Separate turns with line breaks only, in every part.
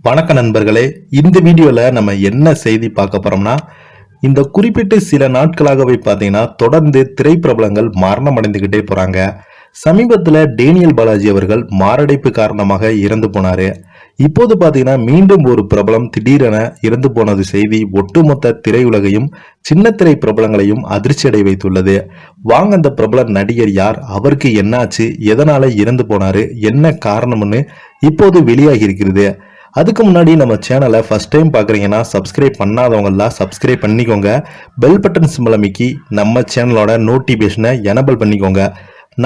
வணக்க நண்பர்களே, இந்த வீடியோல நம்ம என்ன செய்தி பார்க்க போறோம்னா, இந்த குறிப்பிட்ட சில நாட்களாகவே பார்த்தீங்கன்னா தொடர்ந்து திரைப்பிரபலங்கள் மரணம் அடைந்துகிட்டே போறாங்க. சமீபத்துல டேனியல் பாலாஜி அவர்கள் மாரடைப்பு காரணமாக இறந்து போனாரு. இப்போது பார்த்தீங்கன்னா மீண்டும் ஒரு பிரபலம் திடீரென இறந்து போனது செய்தி ஒட்டுமொத்த திரையுலகையும் சின்ன திரை பிரபலங்களையும் அதிர்ச்சி அடைய வைத்துள்ளது. வாங்க அந்த பிரபல நடிகர் யார், அவருக்கு என்னாச்சு, எதனால இறந்து போனாரு, என்ன காரணம்னு இப்போது வெளியாகி இருக்கிறது. அதுக்கு முன்னாடி நம்ம சேனலை ஃபர்ஸ்ட் டைம் பார்க்குறீங்கன்னா சப்ஸ்கிரைப் பண்ணாதவங்கலாம் சப்ஸ்கிரைப் பண்ணிக்கோங்க. பெல் பட்டன் சிம்பல் அமைக்கி நம்ம சேனலோட நோட்டிஃபிகேஷனை எனபிள் பண்ணிக்கோங்க.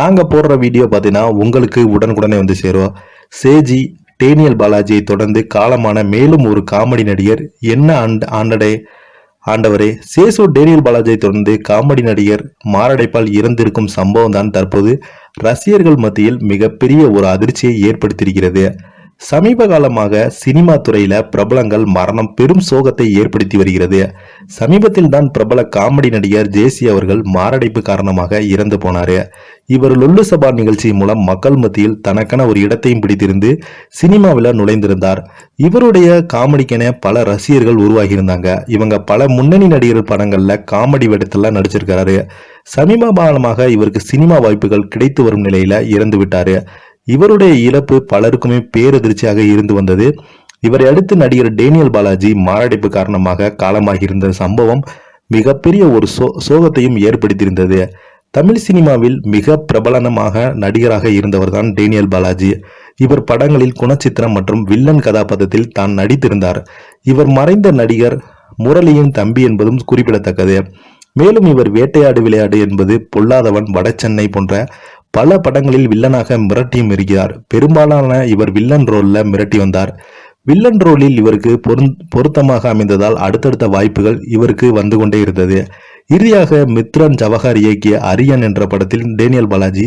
நாங்கள் போடுற வீடியோ பார்த்தீங்கன்னா உங்களுக்கு உடனுக்குடனே வந்து சேரும். சேஜி டேனியல் பாலாஜியை தொடர்ந்து காலமான மேலும் ஒரு காமெடி நடிகர் என்ன ஆண்டவரே. சேசு டேனியல் பாலாஜியை தொடர்ந்து காமெடி நடிகர் மாரடைப்பால் இறந்திருக்கும் சம்பவம் தான் தற்போது ரசிகர்கள் மத்தியில் மிகப்பெரிய ஒரு அதிர்ச்சியை ஏற்படுத்தியிருக்கிறது. சமீப காலமாக சினிமா துறையில பிரபலங்கள் மரணம் பெரும் சோகத்தை ஏற்படுத்தி வருகிறது. சமீபத்தில் தான் பிரபல காமெடி நடிகர் ஜேசி அவர்கள் மாரடைப்பு காரணமாக இறந்து போனாரு. இவர் லொல்லு சபா நிகழ்ச்சி மூலம் மக்கள் மத்தியில் தனக்கென ஒரு இடத்தையும் பிடித்திருந்து சினிமாவில் நுழைந்திருந்தார். இவருடைய காமெடிக்கென பல ரசிகர்கள் உருவாகி இருந்தாங்க. இவங்க பல முன்னணி நடிகர் படங்கள்ல காமெடி வேடத்தெல்லாம் நடிச்சிருக்கிறாரு. சமீப காலமாக இவருக்கு சினிமா வாய்ப்புகள் கிடைத்து வரும் நிலையில இறந்து விட்டாரு. இவருடைய இழப்பு பலருக்குமே பேரதிர்ச்சியாக இருந்து வந்தது. இவரை அடுத்து நடிகர் டேனியல் பாலாஜி மாரடைப்பு காரணமாக காலமாகி இருந்த சம்பவம் மிகப்பெரிய ஒரு சோகத்தையும் ஏற்படுத்தியிருந்தது. தமிழ் சினிமாவில் மிக பிரபலமாக நடிகராக இருந்தவர் தான் டேனியல் பாலாஜி. இவர் படங்களில் குணச்சித்திரம் மற்றும் வில்லன் கதாபாத்திரத்தில் தான் நடித்திருந்தார். இவர் மறைந்த நடிகர் முரளியின் தம்பி என்பதும் குறிப்பிடத்தக்கது. மேலும் இவர் வேட்டையாடு விளையாடு என்பது, பொல்லாதவன், வடசென்னை போன்ற பல படங்களில் வில்லனாக மிரட்டியும் இருக்கிறார். பெரும்பாலான இவர் வில்லன் ரோல்ல மிரட்டி வந்தார். வில்லன் ரோலில் இவருக்கு பொருத்தமாக அமைந்ததால் அடுத்தடுத்த வாய்ப்புகள் இவருக்கு வந்து கொண்டே இருந்தது. இறுதியாக மித்ரன் ஜவஹர் இயக்கிய அரியன் என்ற படத்தில் டேனியல் பாலாஜி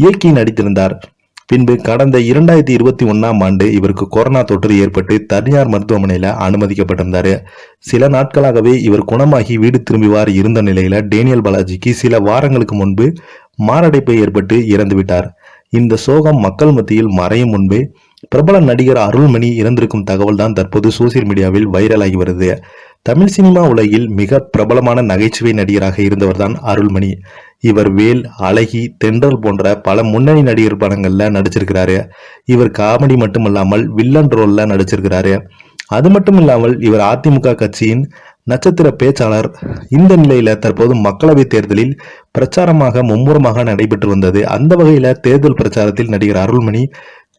இயக்கி நடித்திருந்தார். பின்பு கடந்த 2021ஆம் ஆண்டு இவருக்கு கொரோனா தொற்று ஏற்பட்டு தனியார் மருத்துவமனையில அனுமதிக்கப்பட்டிருந்தாரு. சில நாட்களாகவே இவர் குணமாகி வீடு திரும்புவார் இருந்த நிலையில டேனியல் பாலாஜிக்கு சில வாரங்களுக்கு முன்பு மாரடைப்பு ஏற்பட்டு இறந்து விட்டார். இந்த சோகம் மக்கள் மத்தியில் மறையும் முன்பே பிரபல நடிகர் அருள்மணி இறந்திருக்கும் தகவல் தான் தற்போது சோசியல் மீடியாவில் வைரலாகி வருது. தமிழ் சினிமா உலகில் மிக பிரபலமான நகைச்சுவை நடிகராக இருந்தவர் தான் அருள்மணி. இவர் வேல், அழகி, தென்றல் போன்ற பல முன்னணி நடிகர் படங்கள்ல நடிச்சிருக்கிறாரு. இவர் காமெடி மட்டுமல்லாமல் வில்லன் ரோல்ல நடிச்சிருக்கிறாரு. அது மட்டும் இல்லாமல் இவர் அதிமுக கட்சியின் நட்சத்திர பேச்சாளர். இந்த நிலையில தற்போது மக்களவை தேர்தலில் பிரச்சாரமாக மும்முரமாக நடைபெற்று வந்தது. அந்த வகையில தேர்தல் பிரச்சாரத்தில் நடிகர் அருள்மணி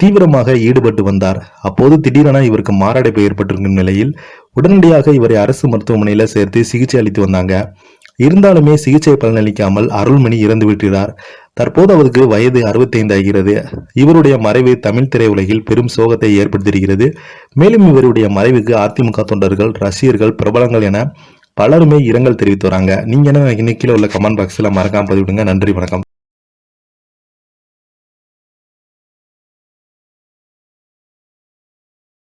தீவிரமாக ஈடுபட்டு வந்தார். அப்போது திடீரென இவருக்கு மாரடைப்பு ஏற்பட்டிருக்கும் நிலையில் உடனடியாக இவரை அரசு மருத்துவமனையில சேர்த்து சிகிச்சை அளித்து வந்தாங்க. இருந்தாலுமே சிகிச்சை பலனளிக்காமல் அருள்மணி இறந்து விட்டார். தற்போது அவருக்கு வயது 65 ஆகிறது. இவருடைய மறைவு தமிழ் திரையுலகில் பெரும் சோகத்தை ஏற்படுத்தியிருக்கிறது. மேலும் இவருடைய மறைவுக்கு அதிமுக தொண்டர்கள், ரசிகர்கள், பிரபலங்கள் என பலருமே இரங்கல் தெரிவித்து வராங்க. நீங்க என்ன கீழே உள்ள கமெண்ட் பாக்ஸ்ல மறக்காம பதிவிடுங்க. நன்றி, வணக்கம்.